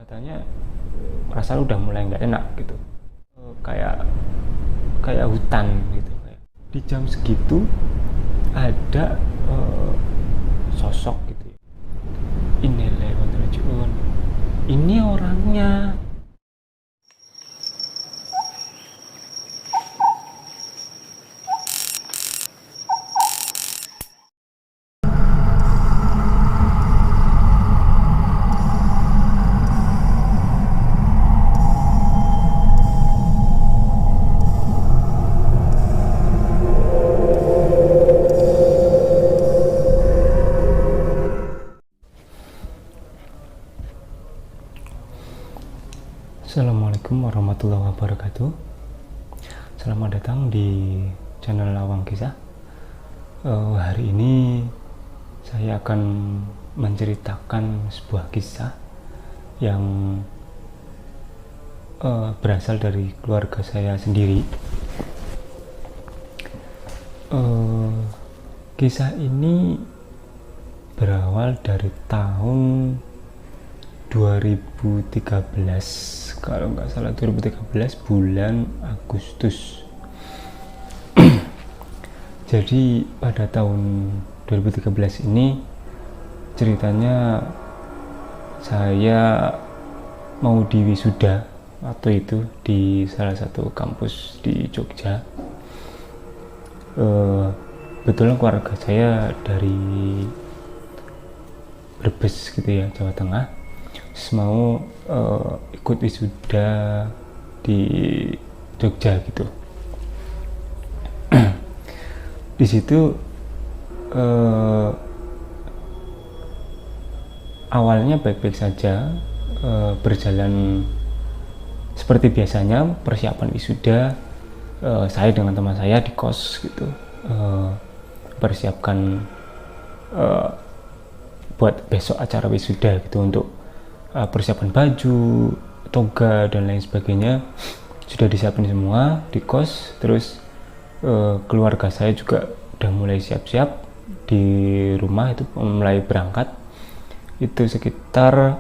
katanya perasaan udah mulai nggak enak gitu. Kayak kayak hutan gitu, kayak di jam segitu ada sosok gitu. Innalillahi wa inna ilaihi raji'un. Ini orangnya. Assalamualaikum warahmatullahi wabarakatuh. Selamat datang di channel Lawang Kisah. Hari ini saya akan menceritakan sebuah kisah yang berasal dari keluarga saya sendiri. Kisah ini berawal dari tahun 2013, kalau nggak salah 2013 bulan Agustus. Jadi pada tahun 2013 ini ceritanya saya mau diwisuda waktu itu di salah satu kampus di Jogja. Kebetulan keluarga saya dari Brebes gitu ya, Jawa Tengah. Terus mau ikut wisuda di Jogja gitu. Di situ awalnya baik-baik saja, berjalan seperti biasanya persiapan wisuda. Saya dengan teman saya di kos gitu, persiapkan buat besok acara wisuda gitu, untuk persiapan baju, toga dan lain sebagainya sudah disiapin semua di kos. Terus keluarga saya juga udah mulai siap-siap di rumah, itu mulai berangkat. Itu sekitar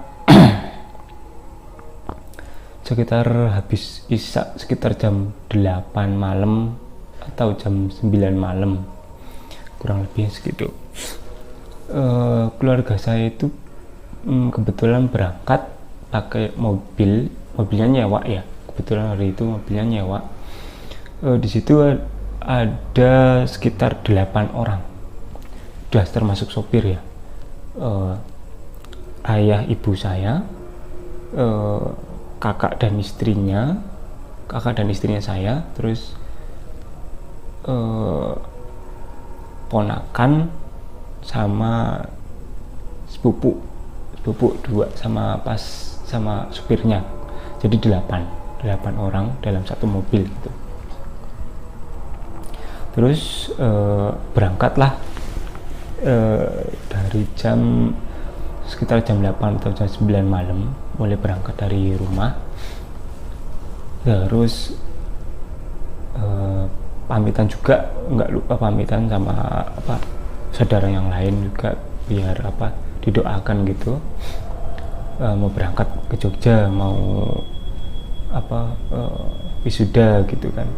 habis isya, sekitar jam 8 malam atau jam 9 malam, kurang lebih segitu. Keluarga saya itu kebetulan berangkat pakai mobilnya nyewa ya. Kebetulan hari itu mobilnya nyewa. Di situ ada sekitar 8 orang, udah termasuk sopir ya. Ayah ibu saya, kakak dan istrinya saya, terus ponakan sama sepupu 2 sama supirnya. Jadi 8 orang dalam satu mobil gitu. Terus berangkatlah dari sekitar jam 8 atau jam 9 malam mulai berangkat dari rumah. Terus pamitan juga, nggak lupa pamitan sama saudara yang lain juga, biar didoakan gitu. Mau berangkat ke Jogja, mau wisuda gitu kan.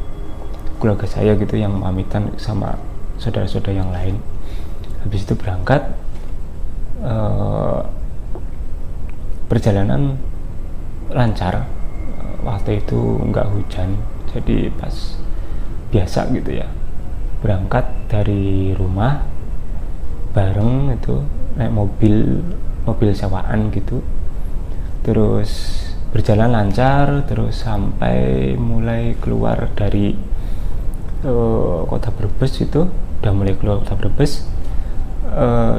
Keluarga saya gitu yang pamitan sama saudara-saudara yang lain. Habis itu berangkat, perjalanan lancar. Waktu itu nggak hujan, jadi pas biasa gitu ya. Berangkat dari rumah bareng itu, naik mobil sewaan gitu. Terus berjalan lancar, terus sampai mulai keluar dari kota Brebes. Itu udah mulai keluar kota Brebes.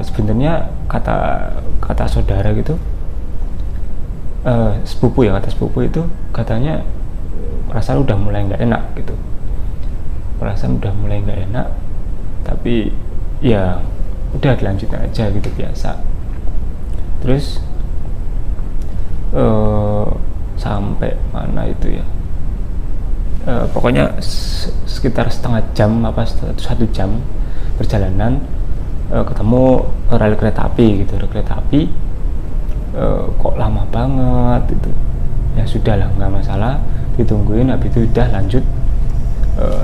Sebenarnya kata saudara gitu, sepupu itu katanya perasaan udah mulai nggak enak gitu. Tapi ya udah dilanjutin aja gitu, biasa. Terus sampai mana itu ya, pokoknya sekitar setengah jam 1 jam perjalanan, ketemu rel kereta api gitu. kok lama banget itu. Ya sudahlah, nggak masalah, ditungguin. Habis itu udah lanjut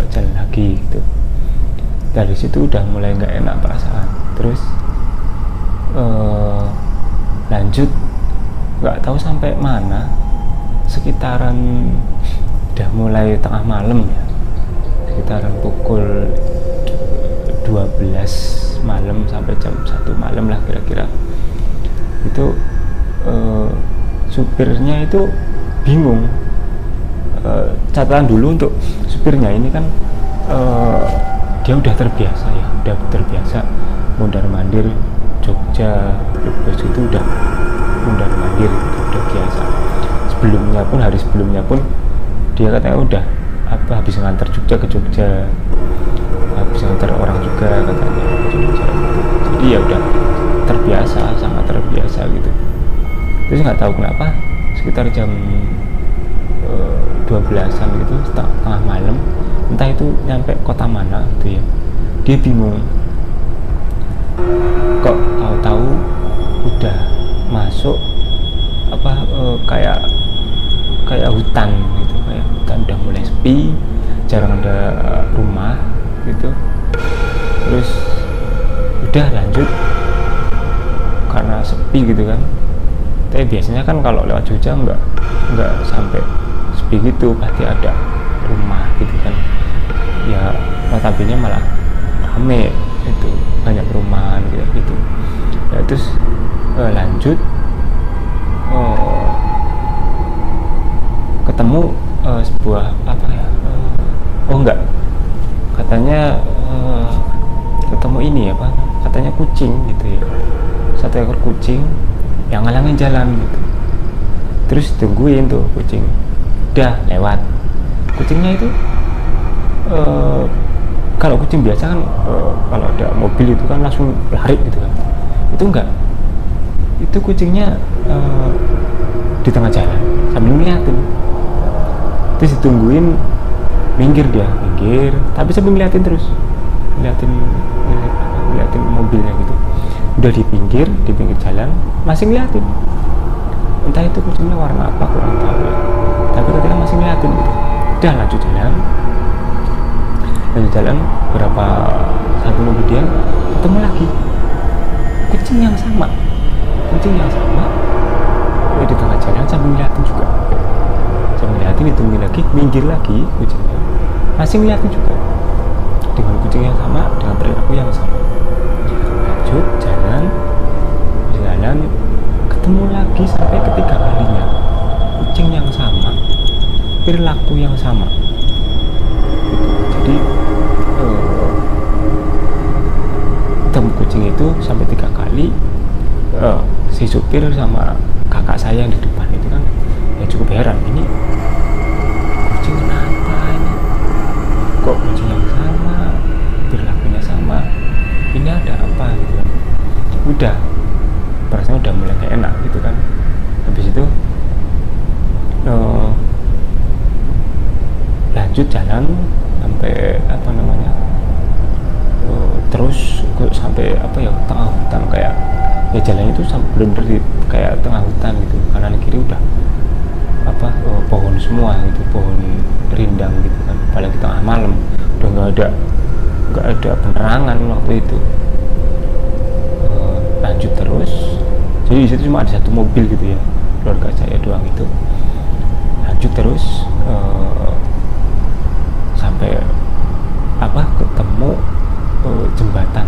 jalan lagi gitu. Dari situ udah mulai nggak enak perasaan. Terus lanjut nggak tahu sampai mana, sekitaran udah mulai tengah malam ya, sekitaran pukul 12 malam sampai jam 1 malam lah kira-kira. Itu supirnya itu bingung. Catatan dulu untuk supirnya ini kan, dia udah terbiasa ya, udah terbiasa mondar-mandir Jogja, Brebes itu udah mondar-mandir, udah biasa. Sebelumnya pun, hari sebelumnya pun dia katanya udah habis ngantar Jogja ke Jogja, habis ngantar orang juga katanya ke Jogja. Jadi ya udah terbiasa, sangat terbiasa gitu. Terus nggak tahu kenapa sekitar jam 12-an gitu, tengah malam, entah itu nyampe kota mana gitu ya, dia bingung kok tahu-tahu udah masuk kayak hutan gitu, kayak hutan udah mulai sepi, jarang ada rumah gitu. Terus udah lanjut karena sepi gitu kan. Tapi biasanya kan kalau lewat Jogja nggak sampai sepi gitu, pasti ada rumah gitu kan ya, notabene malah rame itu, banyak perumahan gitu ya. Terus lanjut ketemu sebuah katanya ketemu ini katanya kucing gitu ya, satu ekor kucing yang ngalangin jalan gitu. Terus tungguin tuh kucing, udah lewat. Kucingnya itu kalau kucing biasa kan kalau ada mobil itu kan langsung lari gitu kan, itu enggak, itu kucingnya di tengah jalan sambil ngeliatin. Terus ditungguin, minggir tapi sambil ngeliatin terus, ngeliatin mobilnya gitu. Udah di pinggir jalan masih ngeliatin, entah itu kucingnya warna apa kurang tahu ya, tapi ketika masih ngeliatin gitu. Udah lanjut jalan berapa saat kemudian ketemu lagi kucing yang sama ya, di tengah jalan sambil ngeliatin juga, ditungguin lagi, minggir lagi, kucingnya masih ngeliatin juga dengan kucing yang sama, dengan perilaku yang sama. Lanjut jalan ketemu lagi sampai ketiga kalinya, kucing yang sama, perilaku yang sama gitu. Jadi ketemu kucing itu sampai 3 kali. Si supir sama kakak saya yang di depan itu kan ya cukup heran, ini kucing kenapa ini, kok kucing yang sama, perilakunya sama, ini ada apa gitu kan. Udah perasaan udah mulai gak enak gitu kan. Habis itu lanjut jalan sampai terus sampai tengah hutan, kayak ya jalannya itu bener-bener kayak tengah hutan gitu, kanan kiri udah pohon semua gitu, pohon rindang gitu kan, apalagi tengah malam udah nggak ada penerangan waktu itu. Lanjut terus, jadi disitu cuma ada satu mobil gitu ya, keluarga saya doang itu. Lanjut terus sampai ketemu jembatan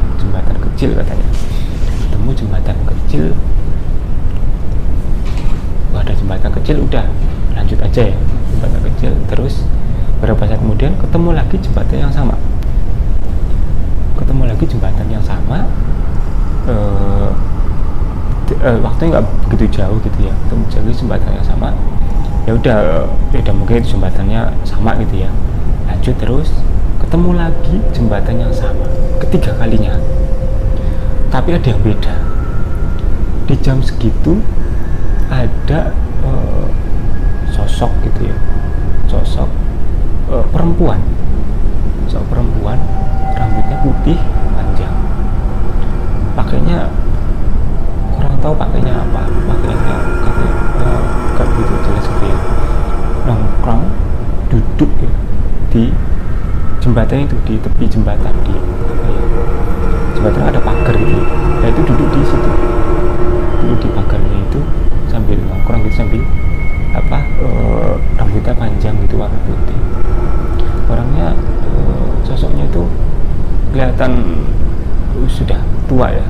kecil katanya, ketemu jembatan kecil. Ada jembatan kecil, udah lanjut aja ya, jembatan kecil. Terus beberapa saat kemudian ketemu lagi jembatan yang sama, waktunya nggak begitu jauh gitu ya, ketemu lagi jembatan yang sama. Ya udah mungkin itu jembatannya sama gitu ya. Lanjut terus ketemu lagi jembatan yang sama ketiga kalinya, tapi ada yang beda. Di jam segitu ada sosok gitu ya, perempuan, rambutnya putih panjang, pakainya kurang tahu pakainya apa, pakainya kayak gitu jelas gitu ya, nongkrong duduk ya, di jembatan itu, di tepi jembatan, di jembatan ada pagar gitu, nah itu duduk di situ, duduk di pagarnya itu sambil nongkrong gitu, sambil rambutnya panjang gitu warna putih, orangnya sosoknya itu kelihatan sudah tua ya,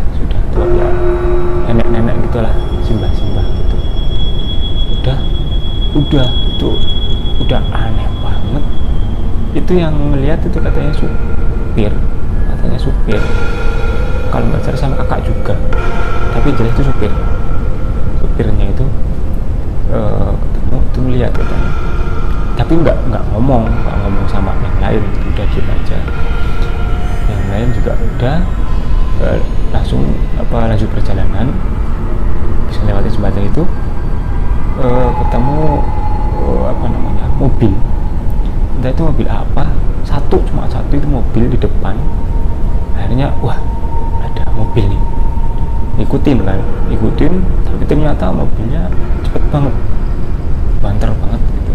nenek-nenek gitulah, simbah-simbah gitu. Udah itu udah aneh banget. Itu yang melihat itu katanya supir, kalau nggak salah sama kakak juga, tapi jelas itu supirnya itu ketemu itu melihat katanya, tapi nggak ngomong sama yang lain, udah diem aja. Yang lain juga udah langsung lanjut perjalanan, bisa lewati jembatan itu, ketemu mobil, entah itu mobil apa, cuma satu itu mobil di depan. Akhirnya wah, ada mobil nih, ikutin, tapi ternyata mobilnya cepet banget, banter banget gitu.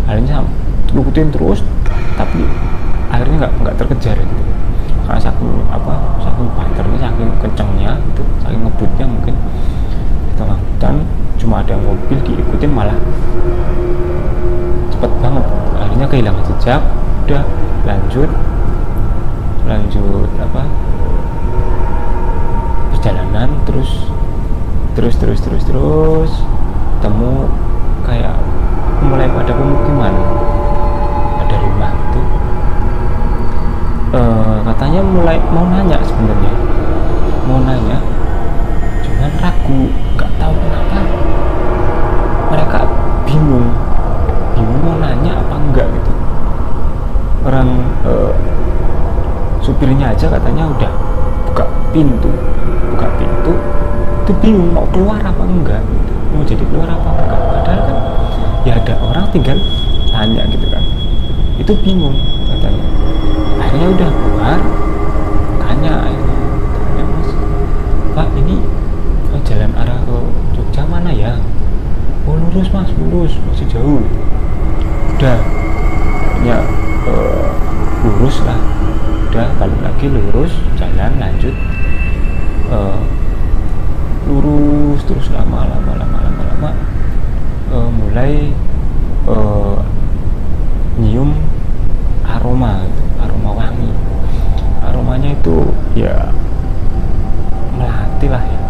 Akhirnya ikutin terus, tapi akhirnya nggak terkejar gitu, karena saking banternya, saking kencengnya gitu, saking ngebutnya mungkin di tengah hutan cuma ada mobil diikutin malah cepet banget. Akhirnya kehilangan jejak, udah lanjut perjalanan terus ketemu kayak mulai pada pemukiman, ada rumah itu, katanya mulai mau nanya, cuman ragu, nggak tahu kenapa mereka bingung mau nanya apa enggak gitu. Orang supirnya aja katanya udah buka pintu itu bingung mau keluar apa enggak gitu. Mau jadi keluar apa enggak, padahal kan ya ada orang tinggal tanya gitu kan, itu bingung katanya. Akhirnya udah keluar, tanya Mas, Pak, ini jalan arah ke Jogja mana ya? Oh lurus Mas, masih jauh. Udah ya lurus lah, udah balik lagi lurus, jalan lanjut, lurus terus lama mulai nyium aroma wangi. Aromanya itu ya melati lah ya,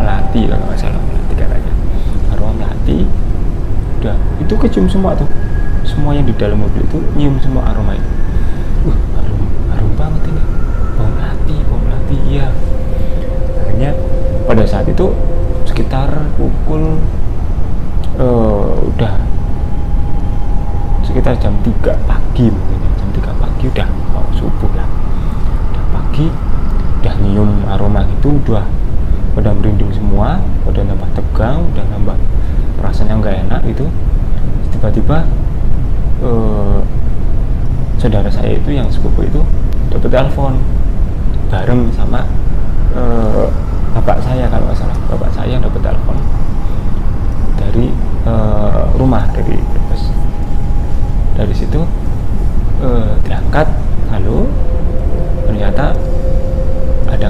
melati kalau nggak salah, melati katanya, aroma melati. Udah itu kecium semua tuh, semua yang di dalam mobil itu nyium semua aroma itu. Harum banget ini, bau melati ya. Akhirnya pada saat itu sekitar pukul udah sekitar jam 3 pagi mungkin ya, jam 3 pagi udah mau subuh lah, udah pagi, udah nyium aroma gitu, udah pada merinding semua, udah nambah tegang, udah nambah perasaan yang nggak enak gitu. Tiba-tiba saudara saya itu yang sepupu itu dapat telepon bareng sama bapak saya, kalau nggak salah bapak saya yang dapat telepon dari rumah, dari bus. Dari situ diangkat, halo, ternyata ada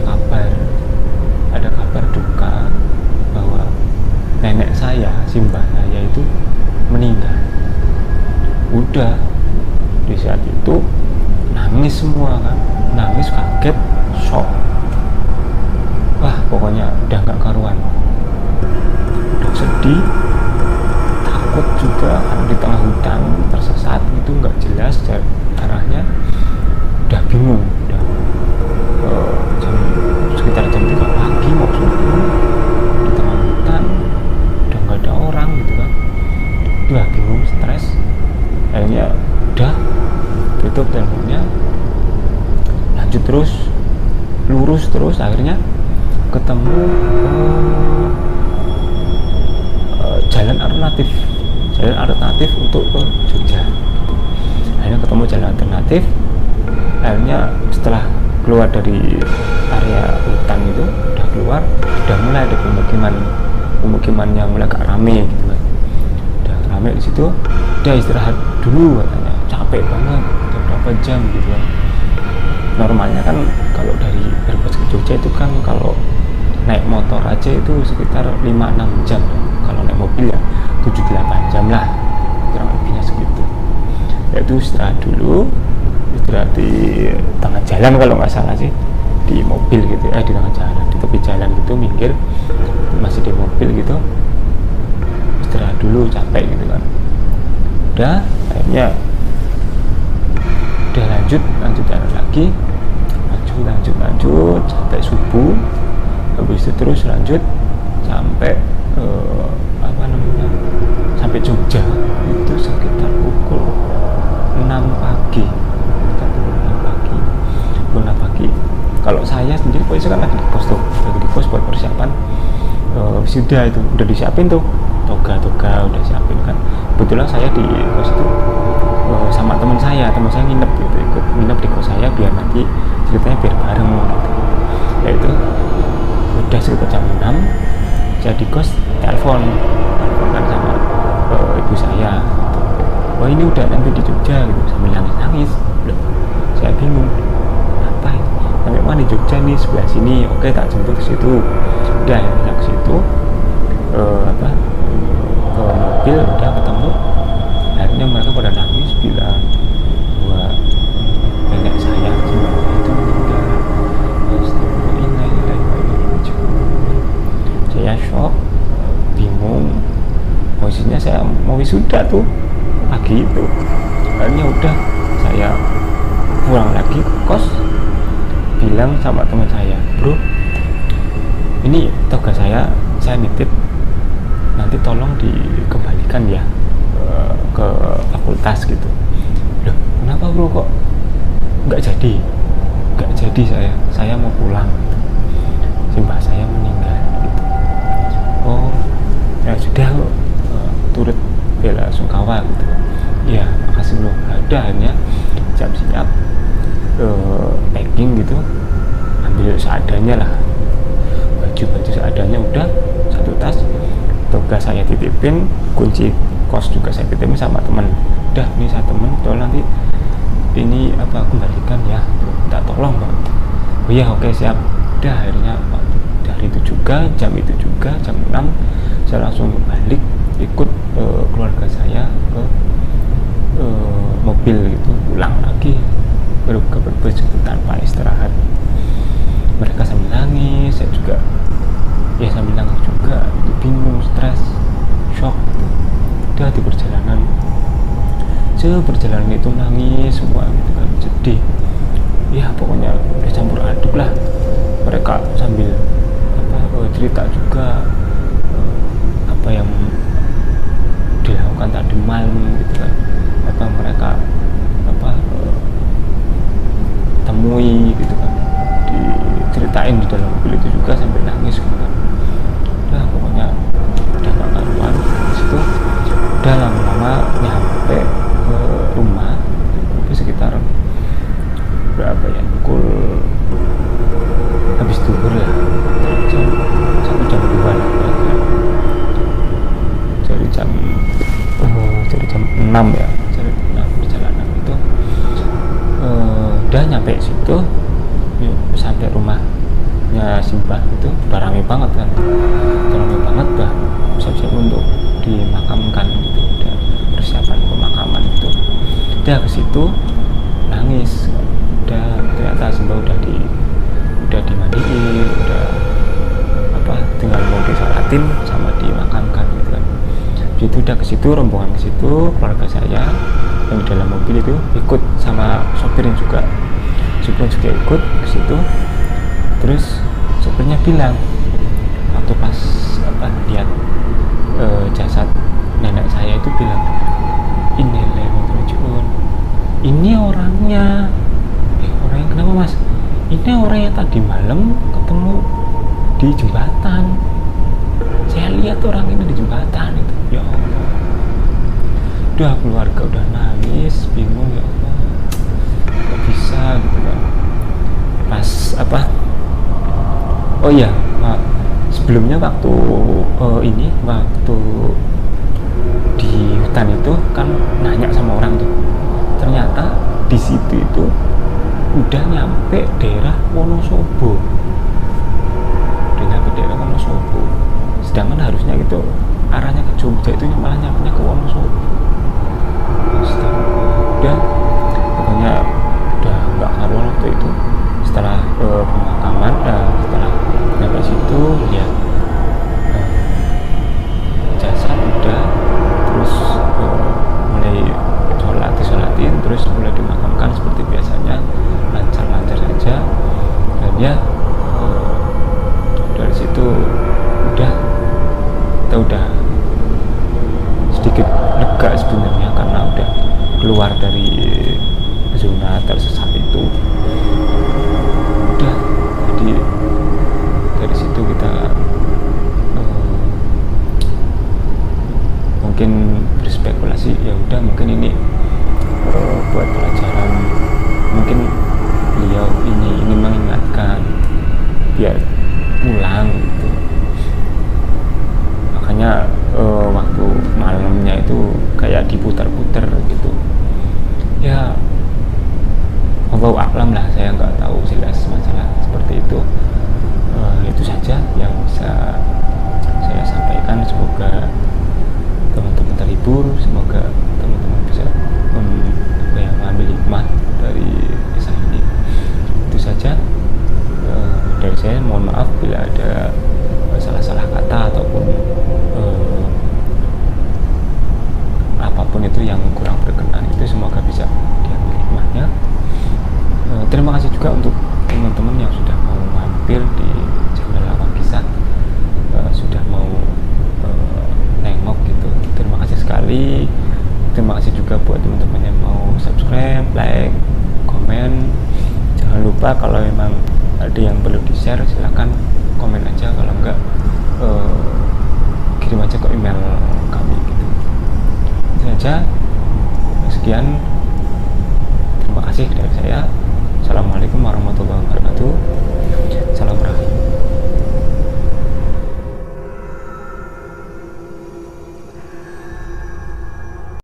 kabar duka bahwa nenek saya, simbah saya itu meninggal. Udah di saat itu nangis semua kan, nangis, kaget, shock. Wah pokoknya udah nggak karuan, udah sedih, takut juga karena di tengah hutan tersesat itu, nggak jelas arahnya, udah bingung, udah sekitar jam 3 pagi mau subuh di tengah hutan, udah nggak ada orang gitu kan, udah bingung, stres. Akhirnya udah tutup teleponnya, lanjut terus, lurus terus, akhirnya ketemu jalan alternatif untuk ke Jogja. Akhirnya ketemu jalan alternatif. Akhirnya setelah keluar dari area hutan itu, udah keluar udah mulai ada pemukiman yang mulai agak rame gitu kan. Udah rame di situ, udah istirahat dulu katanya, capek banget udah berapa jam gitu kan. Normalnya kan kalau dari Brebes ke Jogja itu kan kalau naik motor aja itu sekitar 5-6 jam ya. Kalau naik mobil ya 7-8 jam lah kurang lebihnya segitu. Yaitu istirahat dulu, istirahat di tengah jalan kalau nggak salah sih, di mobil gitu di tengah jalan, di tepi jalan gitu, minggir masih di mobil gitu, istirahat dulu, capek gitu kan. Udah akhirnya udah lanjut jalan lagi, lanjut sampai subuh. Habis itu terus lanjut sampai sampai Jogja itu sekitar pukul 6 pagi. Kita turun 6 pagi. Kalau saya sendiri posisi kan lagi di pos buat persiapan wisuda. Itu udah disiapin tuh toga udah siapin kan. Kebetulan saya di kos itu sama teman saya nginep gitu, ikut nginep di kos saya biar nanti ceritanya biar bareng gitu. Yaitu udah sekitar jam 6 jadi kos telepon kan sama ibu saya gitu. Wah ini udah sampai di Jogja gitu, sambil nangis. Loh, saya bingung apa itu, sampai mana di Jogja nih, sebelah sini, oke tak jemput ke situ. Udah akhirnya ke situ ke mobil, udah ketemu. Akhirnya mereka pada nangis bilang bahwa nenek saya sebenarnya itu meninggal. Saya shock, bingung, posisinya saya mau wisuda tuh pagi itu. Akhirnya udah saya pulang lagi ke kos, bilang sama teman saya, bro ini toga saya nitip, nanti tolong dikembalikan ya ke fakultas gitu. Loh kenapa bro, kok nggak jadi saya mau pulang gitu. Simbah saya meninggal gitu. Oh ya sudah kok, turut bela sungkawa gitu. Ya makasih bro. Ada akhirnya jam siap, packing gitu, ambil seadanya lah, baju seadanya, udah satu tas, toga saya titipin, kunci kos juga saya titipin sama teman. Udah ini saya temen, tolong nanti ini kembalikan ya, minta tolong Pak. Oh iya oke siap. Udah akhirnya dari itu juga jam 6 saya langsung balik ikut keluarga saya ke mobil gitu, pulang lagi baru ke Brebes gitu, tanpa istirahat. Mereka sambil nangis, saya juga ya sambil nangis juga, itu bingung, stres, shock gitu. Udah di perjalanan itu nangis semua gitu kan, sedih ya, pokoknya campur aduk lah. Mereka sambil cerita juga apa yang dilakukan tadi malam gitu kan, mereka temui gitu kan, diceritain di dalam mobil itu juga sambil nangis gitu kan. Udah pokoknya udah gak karuan. Disitu udah lama-lama nyampe ke rumah itu sekitar berapa ya, pukul habis duhur lah, jam 1 jam 2 lah dari jam 6 ya, dari 6 perjalanan itu udah nyampe situ. Sampai rumahnya Simbah itu udah rame banget kan, udah siap-siap untuk dimakamkan gitu, udah persiapan pemakaman itu. Udah ke situ nangis, udah ternyata Simbah udah dimandiin, udah tinggal mau disolatin sama dimakamkan gitu kan. Itu udah ke situ, rombongan ke situ, keluarga saya yang di dalam mobil itu ikut sama sopirnya juga ikut ke situ. Terus sopirnya bilang waktu pas lihat jasad nenek saya itu bilang, ini orangnya kenapa mas? Ini orang yang tadi malam ketemu di jembatan. Saya lihat orang ini di jembatan itu. Ya Allah, udah keluarga udah nangis, bingung, ya Allah kok bisa gitu kan. Pas oh iya Nah, sebelumnya waktu waktu di hutan itu kan nanya sama orang tuh, ternyata di situ itu udah nyampe daerah Wonosobo, sedangkan harusnya gitu arahnya ke Jogja, itu malah nyampe ke Wonosobo. Udah pokoknya udah nggak karuan waktu itu. Setelah pemakaman, setelah nyampe situ lihat jasad udah, terus mulai disolatin, terus mulai dimakamkan seperti biasanya, lancar-lancar saja. Dan ya dari situ kita udah sedikit lega sebenarnya, karena udah keluar dari zona tersesat itu. Udah, jadi dari situ kita mungkin berspekulasi, ya udah mungkin ini buat pelajaran, mungkin beliau ini mengingatkan biar pulang gitu. Makanya waktu malamnya itu kayak diputar-putar gitu ya. Wallahu a'lam lah, saya nggak tahu jelas masalah seperti itu. Itu saja yang bisa saya sampaikan. Semoga teman-teman terhibur, semoga teman-teman bisa mengambil hikmah dari kisah ini. Itu saja dari saya. Mohon maaf bila ada salah-salah kata ataupun apapun itu yang kurang berkenan, itu semoga bisa diambil hikmahnya. Terima kasih juga untuk teman-teman yang sudah mau mampir di channel Awam Kisah, sudah mau nengok gitu. Terima kasih sekali. Terima kasih juga buat teman-teman yang mau subscribe, like, komen. Jangan lupa kalau memang ada yang perlu di-share, silahkan komen aja. Kalau enggak, kirim aja ke email kami gitu. Itu saja. Sekian. Terima kasih dari saya. Assalamualaikum warahmatullahi wabarakatuh.